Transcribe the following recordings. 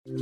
Hello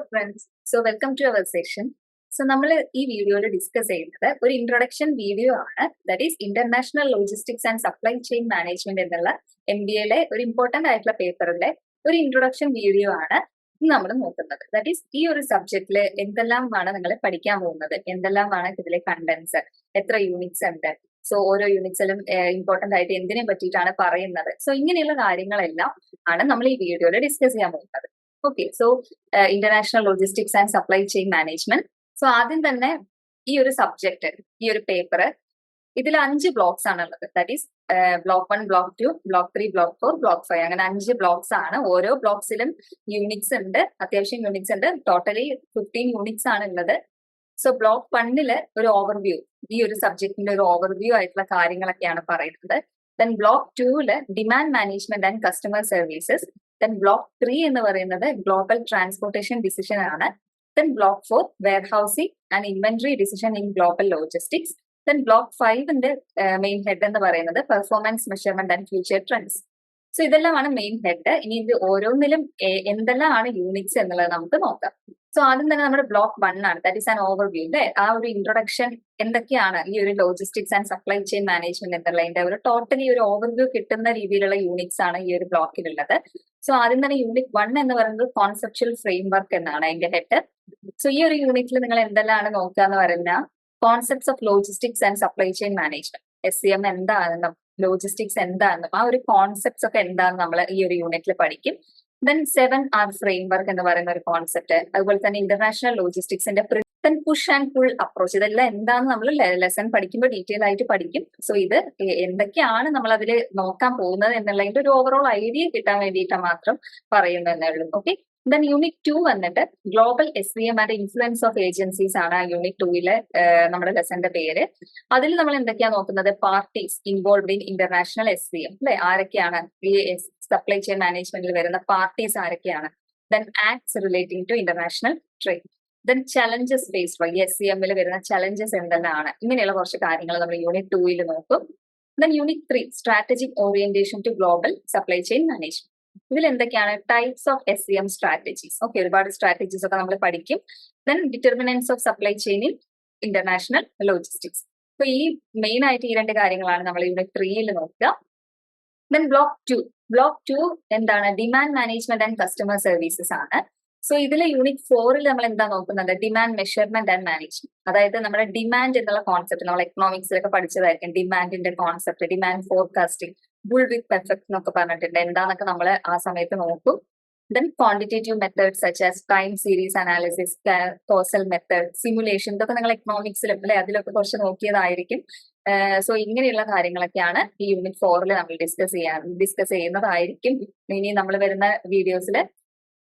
friends, so welcome to our session. So നമ്മൾ ഈ വീഡിയോയിൽ ഡിസ്കസ് ചെയ്യുന്നത് ഒരു ഇൻട്രൊഡക്ഷൻ വീഡിയോ ആണ്. That is international logistics and supply chain management എന്നുള്ള MBA ഒരു ഇമ്പോർട്ടന്റ് ആയിട്ടുള്ള പേപ്പറിന്റെ ഒരു ഇൻട്രൊഡക്ഷൻ വീഡിയോ ആണ് നമ്മൾ നോക്കുന്നത്. ദാറ്റ് ഈസ് ഈ ഒരു സബ്ജക്റ്റിൽ എന്തെല്ലാമാണ് നിങ്ങൾ പഠിക്കാൻ പോകുന്നത്, എന്തെല്ലാമാണ് ഇതിലെ കണ്ടന്റ്സ്, എത്ര യൂണിറ്റ്സ് ഉണ്ട്, സോ ഓരോ യൂണിറ്റ്സിലും ഇമ്പോർട്ടന്റ് ആയിട്ട് എന്തിനെ പറ്റിയിട്ടാണ് പറയുന്നത്, സോ ഇങ്ങനെയുള്ള കാര്യങ്ങളെല്ലാം ആണ് നമ്മൾ ഈ വീഡിയോയിൽ ഡിസ്കസ് ചെയ്യാൻ പോകുന്നത്. Okay, so international logistics and supply chain management. So ആദ്യം തന്നെ ഈ ഒരു സബ്ജക്ട്, ഈ ഒരു പേപ്പർ, ഇതിൽ 5 ബ്ലോക്സ് ആണ് ഉള്ളത്. That is block 1, block 2, block 3, block 4, block 5, അങ്ങനെ 5 ബ്ലോക്സ് ആണ്. ഓരോ ബ്ലോക്സിലും യൂണിറ്റ്സ് ഉണ്ട്, അത്യാവശ്യം യൂണിറ്റ്സ് ഉണ്ട്. ടോട്ടലി 15 യൂണിറ്റ്സ് ആണ് ഉള്ളത്. സോ ബ്ലോക്ക് 1 ഒരു ഓവർവ്യൂ, ഈ ഒരു സബ്ജക്റ്റിന്റെ ഒരു ഓവർവ്യൂ ആയിട്ടുള്ള കാര്യങ്ങളൊക്കെയാണ് പറയുന്നത്. Then block 2 demand management and customer services. Then block 3 എന്ന് പറയുന്നത് ഗ്ലോബൽ ട്രാൻസ്പോർട്ടേഷൻ ഡിസിഷൻ ആണ്. Then block 4 warehousing and inventory decision in global logistics. Then block 5 main head എന്ന് പറയുന്നത് performance measurement and future trends. So ഇതെല്ലാമാണ് main head. ഇനി ഇത് ഓരോന്നിലും എന്തെല്ലാമാണ് യൂണിറ്റ്സ് എന്നുള്ളത് നമുക്ക് നോക്കാം. സോ ആദ്യം തന്നെ നമ്മുടെ ബ്ലോക്ക് 1 ആണ്, ദാറ്റ് ഈസ് ആൻ ഓവർവ്യൂ. ആ ഒരു ഇൻട്രൊഡക്ഷൻ, എന്തൊക്കെയാണ് ഈ ഒരു logistics and supply chain management എന്നുള്ളതിന്റെ ഒരു ടോട്ടലി ഒരു ഓവർവ്യൂ കിട്ടുന്ന രീതിയിലുള്ള യൂണിറ്റ്സ് ആണ് ഈ ഒരു ബ്ലോക്കിലുള്ളത്. സോ ആദ്യം തന്നെ യൂണിറ്റ് 1 എന്ന് പറയുന്നത് കോൺസെപ്ച്വൽ ഫ്രെയിംവർക്ക് എന്നാണ് അതിന്റെ ഹെഡ്. സോ ഈ ഒരു യൂണിറ്റിൽ നിങ്ങൾ എന്തെല്ലാം നോക്കുക എന്ന് പറഞ്ഞാൽ concepts of logistics and supply chain management, SCM എന്താണെന്നും ലോജിസ്റ്റിക്സ് എന്താണെന്നും ആ ഒരു കോൺസെപ്റ്റ്സ് ഒക്കെ എന്താണെന്ന് നമ്മൾ ഈ ഒരു യൂണിറ്റിൽ പഠിക്കും. ദെൻ 7R ഫ്രെയിംവർക്ക് എന്ന് പറയുന്ന ഒരു കോൺസെപ്റ്റ്, അതുപോലെ തന്നെ ഇന്റർനാഷണൽ ലോജിസ്റ്റിക്സിന്റെ പുഷ് ആൻഡ് പുൾ അപ്രോച്ച്, ഇതെല്ലാം എന്താണെന്ന് നമ്മൾ ലെസൺ പഠിക്കുമ്പോൾ ഡീറ്റെയിൽ ആയിട്ട് പഠിക്കും. സോ ഇത് എന്തൊക്കെയാണ് നമ്മൾ അതിൽ നോക്കാൻ പോകുന്നത് എന്നുള്ളതിന്റെ ഒരു ഓവറോൾ ഐഡിയ കിട്ടാൻ വേണ്ടിയിട്ട് മാത്രം പറയുന്നു എന്നേ ഉള്ളൂ. ഓക്കെ, ദെൻ യൂണിറ്റ് 2 വന്നിട്ട് global SCM and influence of agencies ആണ് യൂണിറ്റ് 2 നമ്മുടെ ലെസന്റെ പേര്. അതിൽ നമ്മൾ എന്തൊക്കെയാ നോക്കുന്നത്, parties involved in international SCM അല്ലെ, ആരൊക്കെയാണ് ഈ സപ്ലൈ ചെയിൻ മാനേജ്മെന്റിൽ വരുന്ന പാർട്ടീസ് ആരൊക്കെയാണ്. Then acts relating to international trade. Then challenges faced by SCM വരുന്ന ചലഞ്ചസ് എന്തെല്ലാമാണ്, ഇങ്ങനെയുള്ള കുറച്ച് കാര്യങ്ങൾ നമ്മൾ യൂണിറ്റ് 2 നോക്കും. Then unit 3 strategic orientation to global supply chain management. ഇതിൽ എന്തൊക്കെയാണ് types of SCM strategies. Okay, ഒരുപാട് സ്ട്രാറ്റജീസ് ഒക്കെ നമ്മൾ പഠിക്കും. Then determinants of supply chain in international logistics. അപ്പൊ ഈ മെയിൻ ആയിട്ട് ഈ 2 കാര്യങ്ങളാണ് നമ്മൾ യൂണിറ്റ് 3 നോക്കുക. ദെൻ ബ്ലോക്ക് 2 എന്താണ്, demand management and customer services ആണ്. സോ ഇതിലെ യൂണിറ്റ് 4 നമ്മൾ എന്താ നോക്കുന്നത്, ഡിമാൻഡ് മെഷർമെന്റ് ആൻഡ് മാനേജ്മെന്റ്. അതായത് നമ്മുടെ ഡിമാൻഡ് എന്നുള്ള കോൺസെപ്റ്റ് നമ്മൾ എക്കണോമിക്സിലൊക്കെ പഠിച്ചതായിരിക്കും. ഡിമാൻഡിന്റെ concept, demand forecasting, bullwhip effect എന്നൊക്കെ പറഞ്ഞിട്ടുണ്ട്, എന്താന്നൊക്കെ നമ്മൾ ആ സമയത്ത് നോക്കും. Then quantitative methods such as time series analysis, causal method, simulation, ഇതൊക്കെ നിങ്ങൾ എക്കണോമിക്സിലും അല്ലെ അതിലൊക്കെ കുറച്ച് നോക്കിയതായിരിക്കും. സോ ഇങ്ങനെയുള്ള കാര്യങ്ങളൊക്കെയാണ് ഈ യൂണിറ്റ് 4 നമ്മൾ ഡിസ്കസ് ചെയ്യുന്നതായിരിക്കും ഇനി നമ്മൾ വരുന്ന വീഡിയോസിൽ.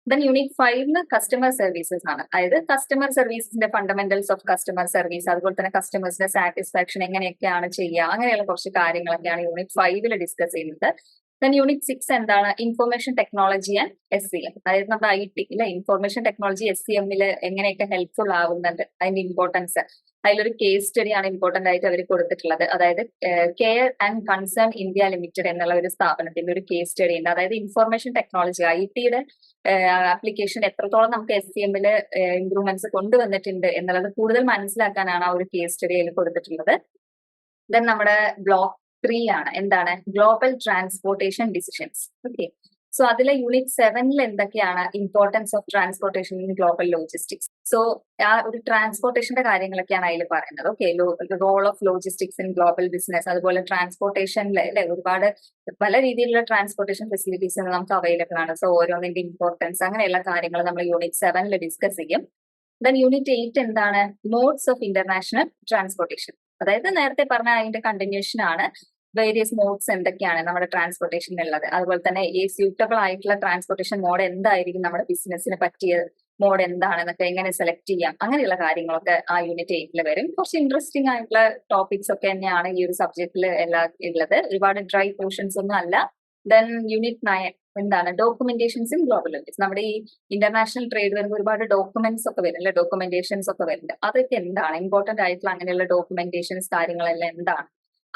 ദെൻ യൂണിറ്റ് 5 കസ്റ്റമർ സർവീസസ് ആണ്. അതായത് കസ്റ്റമർ സർവീസിന്റെ ഫണ്ടമെന്റൽസ് ഓഫ് കസ്റ്റമർ സർവീസ്, അതുപോലെ തന്നെ കസ്റ്റമേഴ്സിന്റെ സാറ്റിസ്ഫാക്ഷൻ എങ്ങനെയൊക്കെയാണ് ചെയ്യുക, അങ്ങനെയുള്ള കുറച്ച് കാര്യങ്ങളൊക്കെയാണ് യൂണിറ്റ് 5 ഡിസ്കസ് ചെയ്യുന്നത്. ദെൻ യൂണിറ്റ് 6 എന്താണ്, ഇൻഫർമേഷൻ ടെക്നോളജി ആൻഡ് SCM. അതായത് നമ്മുടെ IT ഇൻഫർമേഷൻ ടെക്നോളജി SCM എങ്ങനെയൊക്കെ ഹെൽപ്ഫുൾ ആവുന്നുണ്ട്, അതിന്റെ ഇമ്പോർട്ടൻസ്. അതിലൊരു കേസ് സ്റ്റഡി ആണ് ഇമ്പോർട്ടന്റ് ആയിട്ട് അവർ കൊടുത്തിട്ടുള്ളത്. അതായത് care and concern India limited എന്നുള്ള ഒരു സ്ഥാപനത്തിന്റെ ഒരു കേസ് സ്റ്റഡി ഉണ്ട്. അതായത് ഇൻഫർമേഷൻ ടെക്നോളജി IT ആപ്ലിക്കേഷൻ എത്രത്തോളം നമുക്ക് SCM ഇംപ്രൂവ്മെന്റ്സ് കൊണ്ടുവന്നിട്ടുണ്ട് എന്നുള്ളത് കൂടുതൽ മനസ്സിലാക്കാനാണ് ആ ഒരു കേസ് സ്റ്റഡിയിൽ കൊടുത്തിട്ടുള്ളത്. ദെൻ നമ്മുടെ ബ്ലോക്ക് 3 ആണ്, എന്താണ്, global transportation decisions. Okay, so അതിലെ യൂണിറ്റ് 7 എന്തൊക്കെയാണ്, importance of transportation in global logistics. So ആ ഒരു ട്രാൻസ്പോർട്ടേഷന്റെ കാര്യങ്ങളൊക്കെയാണ് അതിൽ പറയുന്നത്. Okay, role of logistics in global business, അതുപോലെ ട്രാൻസ്പോർട്ടേഷനിൽ ഒരുപാട് പല രീതിയിലുള്ള ട്രാൻസ്പോർട്ടേഷൻ ഫെസിലിറ്റീസ് നമുക്ക് അവൈലബിൾ ആണ്. സോ ഓരോന്നിന്റെ ഇമ്പോർട്ടൻസ്, അങ്ങനെയുള്ള കാര്യങ്ങൾ നമ്മൾ യൂണിറ്റ് 7 ഡിസ്കസ് ചെയ്യും. ദെൻ യൂണിറ്റ് 8 എന്താണ്, മോഡ്സ് ഓഫ് ഇന്റർനാഷണൽ ട്രാൻസ്പോർട്ടേഷൻ. അതായത് നേരത്തെ പറഞ്ഞ അതിന്റെ കണ്ടിന്യൂഷൻ ആണ്. വേരിയസ് മോഡ്സ് എന്തൊക്കെയാണ് നമ്മുടെ ട്രാൻസ്പോർട്ടേഷനിൽ ഉള്ളത്, അതുപോലെ തന്നെ ഈ സ്യൂട്ടബിൾ ആയിട്ടുള്ള ട്രാൻസ്പോർട്ടേഷൻ മോഡ് എന്തായിരിക്കും, നമ്മുടെ ബിസിനസ്സിന് പറ്റിയ മോഡ് എന്താണെന്നൊക്കെ എങ്ങനെ സെലക്ട് ചെയ്യാം, അങ്ങനെയുള്ള കാര്യങ്ങളൊക്കെ ആ യൂണിറ്റ് 8 വരും. കുറച്ച് ഇൻട്രസ്റ്റിംഗ് ആയിട്ടുള്ള ടോപ്പിക്സ് ഒക്കെ തന്നെയാണ് ഈ ഒരു സബ്ജക്റ്റിൽ എല്ലാം ഉള്ളത്, ഒരുപാട് ഡ്രൈ പോർഷൻസ് ഒന്നും അല്ല. ദെൻ യൂണിറ്റ് 9 എന്താണ്, ഡോക്യുമെന്റേഷൻസ് ഇൻ ഗ്ലോബൽ ലോജിസ്റ്റിക്സ്. നമ്മുടെ ഈ ഇന്റർനാഷണൽ ട്രേഡ് വരുമ്പോൾ ഒരുപാട് ഡോക്യുമെന്റ്സ് ഒക്കെ വരും അല്ലെ, ഡോക്യുമെന്റേഷൻസ് ഒക്കെ വരുന്നുണ്ട്. അതൊക്കെ എന്താണ് ഇമ്പോർട്ടന്റ് ആയിട്ടുള്ള അങ്ങനെയുള്ള ഡോക്യുമെന്റേഷൻസ് കാര്യങ്ങളെല്ലാം എന്താണ്,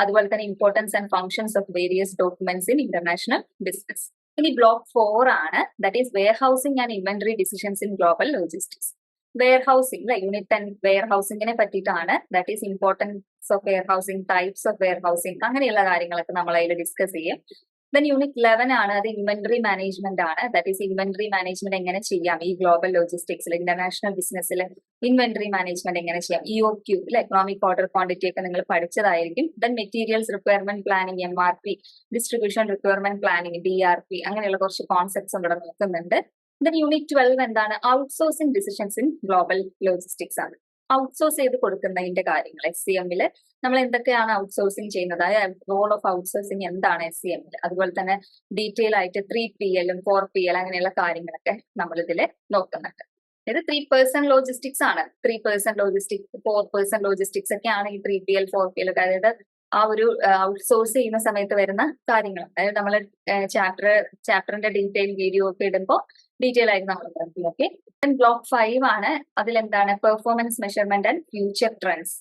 അതുപോലെ തന്നെ importance and functions of various documents in international business. ഇനി ബ്ലോക്ക് 4 ആണ്, that is warehousing and inventory decisions in global logistics. Warehousing unit and വെയർ ഹൗസിംഗിനെ പറ്റിയിട്ടാണ്. That is importance of warehousing, types of warehousing, അങ്ങനെയുള്ള കാര്യങ്ങളൊക്കെ നമ്മൾ അതിൽ discuss ചെയ്യും. ദെൻ യൂണിറ്റ് 11 ആണ്, അത് ഇൻവെന്ററി മാനേജ്മെന്റ് ആണ്. ദാറ്റ് ഈസ് ഇൻവെന്ററി മാനേജ്മെന്റ് എങ്ങനെ ചെയ്യാം ഈ ഗ്ലോബൽ ലോജിസ്റ്റിക്സിൽ, ഇന്റർനാഷണൽ ബിസിനസ്സിൽ ഇൻവെന്ററി മാനേജ്മെന്റ് എങ്ങനെ ചെയ്യാം. EOQ എക്കണോമിക് ഓർഡർ ക്വാണ്ടിറ്റി ഒക്കെ നിങ്ങൾ പഠിച്ചതായിരിക്കും. Then materials requirement planning, MRP, distribution requirement planning, DRP, അങ്ങനെയുള്ള കുറച്ച് കോൺസെപ്റ്റ്സ് ഇവിടെ നോക്കുന്നുണ്ട്. ദെൻ യൂണിറ്റ് 12 എന്താണ്, outsourcing decisions in global logistics ആണ്. ഔട്ട്സോഴ്സ് ചെയ്ത് കൊടുക്കുന്നതിന്റെ കാര്യങ്ങൾ SCM നമ്മൾ എന്തൊക്കെയാണ് ഔട്ട്സോഴ്സിംഗ് ചെയ്യുന്നത്, റോൾ ഓഫ് ഔട്ട്സോഴ്സിംഗ് എന്താണ് SCM. അതുപോലെ തന്നെ ഡീറ്റെയിൽ ആയിട്ട് 3PL 4PL അങ്ങനെയുള്ള കാര്യങ്ങളൊക്കെ നമ്മൾ ഇതിൽ നോക്കുന്നുണ്ട്. ഇത് 3% ലോജിസ്റ്റിക്സ് ആണ്. 3% ലോജിസ്റ്റിക്സ്, 4% ലോജിസ്റ്റിക്സ് ഒക്കെയാണ് ഈ 3PL 4PL ഒക്കെ. അതായത് ആ ഒരു ഔട്ട്സോഴ്സ് ചെയ്യുന്ന സമയത്ത് വരുന്ന കാര്യങ്ങൾ. അതായത് നമ്മൾ ചാപ്റ്ററിന്റെ ഡീറ്റെയിൽ വീഡിയോ ഒക്കെ ഇടുമ്പോൾ ഡീറ്റെയിൽ ആയിട്ട് നമ്മൾ നോക്കും. ഓക്കെ, ബ്ലോക്ക് 5 ആണ്, അതിലെന്താണ് performance measurement and future trends.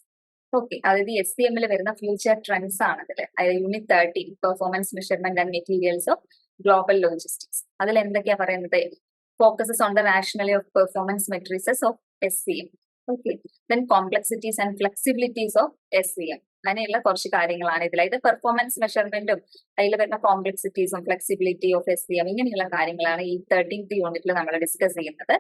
Okay, അതായത് SCM വരുന്ന ഫ്യൂച്ചർ ട്രെൻഡ്സ് ആണ് അതിൽ. അതായത് unit 13 performance measurement and materials of global logistics. അതിൽ എന്തൊക്കെയാ പറയുന്നത്, focuses on the rationale of performance metrics of SCM. Okay, then complexities and flexibilities of SCM, അങ്ങനെയുള്ള കുറച്ച് കാര്യങ്ങളാണ് ഇതിൽ. ഇത് പെർഫോമൻസ് മെഷർമെന്റും അതിൽ വരുന്ന കോംപ്ലക്സിറ്റീസും ഫ്ലെക്സിബിലിറ്റി ഓഫ് SCM, ഇങ്ങനെയുള്ള കാര്യങ്ങളാണ് ഈ 13th യൂണിറ്റിൽ നമ്മൾ ഡിസ്കസ് ചെയ്യുന്നത്.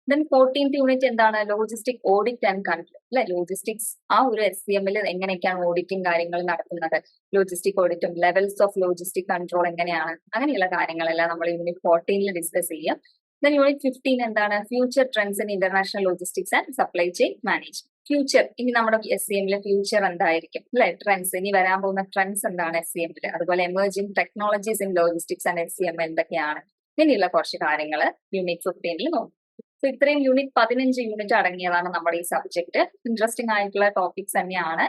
ദെൻ 14th യൂണിറ്റ് എന്താണ്, logistic audit and control. Logistics ആ ഒരു SCM എങ്ങനെയൊക്കെയാണ് ഓഡിറ്റിംഗ് കാര്യങ്ങൾ നടത്തുന്നത്, ലോജിസ്റ്റിക് ഓഡിറ്റും ലെവൽസ് ഓഫ് ലോജിസ്റ്റിക് കൺട്രോൾ എങ്ങനെയാണ്, അങ്ങനെയുള്ള കാര്യങ്ങളെല്ലാം നമ്മൾ യൂണിറ്റ് 14 ഡിസ്കസ് ചെയ്യാം. ദെൻ യൂണിറ്റ് 15 എന്താണ്, future trends in international logistics and supply chain management. Future, ഇനി നമ്മുടെ SCM ഫ്യൂച്ചർ എന്തായിരിക്കും ട്രെൻഡ്സ്, ഇനി വരാൻ പോകുന്ന ട്രെൻഡ്സ് എന്താണ് SCM. അതുപോലെ emerging technologies in logistics and SCM എന്തൊക്കെയാണ്, ഇങ്ങനെയുള്ള കുറച്ച് കാര്യങ്ങൾ യൂണിറ്റ് 15 നോക്കും. സോ ഇത്രയും യൂണിറ്റ് 15 യൂണിറ്റ് അടങ്ങിയതാണ് നമ്മുടെ ഈ സബ്ജക്ട്. ഇൻട്രസ്റ്റിംഗ് ആയിട്ടുള്ള ടോപ്പിക്സ് തന്നെയാണ്.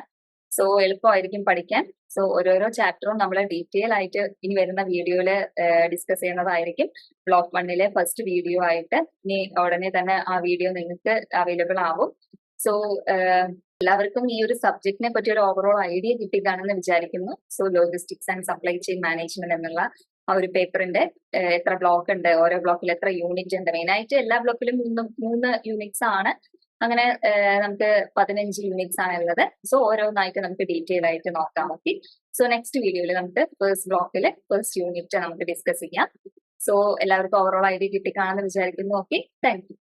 സോ എളുപ്പമായിരിക്കും പഠിക്കാൻ. സോ ഓരോരോ ചാപ്റ്ററും നമ്മൾ ഡീറ്റെയിൽ ആയിട്ട് ഇനി വരുന്ന വീഡിയോയിൽ ഡിസ്കസ് ചെയ്യുന്നതായിരിക്കും. ബ്ലോക്ക് 1 ഫസ്റ്റ് വീഡിയോ ആയിട്ട് ഇനി ഉടനെ തന്നെ ആ വീഡിയോ നിങ്ങൾക്ക് അവൈലബിൾ ആവും. സോ എല്ലാവർക്കും ഈ ഒരു സബ്ജക്റ്റിനെ പറ്റി ഒരു ഓവറോൾ ഐഡിയ കിട്ടിയതാണെന്ന് വിചാരിക്കുന്നു. So logistics and supply chain management എന്നുള്ള ആ ഒരു പേപ്പറിന്റെ എത്ര ബ്ലോക്ക് ഉണ്ട്, ഓരോ ബ്ലോക്കിൽ എത്ര യൂണിറ്റ് ഉണ്ട്, മെയിനായിട്ട് എല്ലാ ബ്ലോക്കിലും 3 യൂണിറ്റ്സ് ആണ്. അങ്ങനെ നമുക്ക് 15 യൂണിറ്റ്സ് ആണ് ഉള്ളത്. സോ ഓരോന്നായിട്ട് നമുക്ക് ഡീറ്റെയിൽ ആയിട്ട് നോക്കാം. ഓക്കെ, സോ നെക്സ്റ്റ് വീഡിയോയിൽ നമുക്ക് ഫസ്റ്റ് ബ്ലോക്കിലെ ഫസ്റ്റ് യൂണിറ്റ് നമുക്ക് ഡിസ്കസ് ചെയ്യാം. സോ എല്ലാവർക്കും ഓവറോൾ ഐഡിയ കിട്ടിക്കാണെന്ന് വിചാരിക്കുന്നു. Okay, thank you.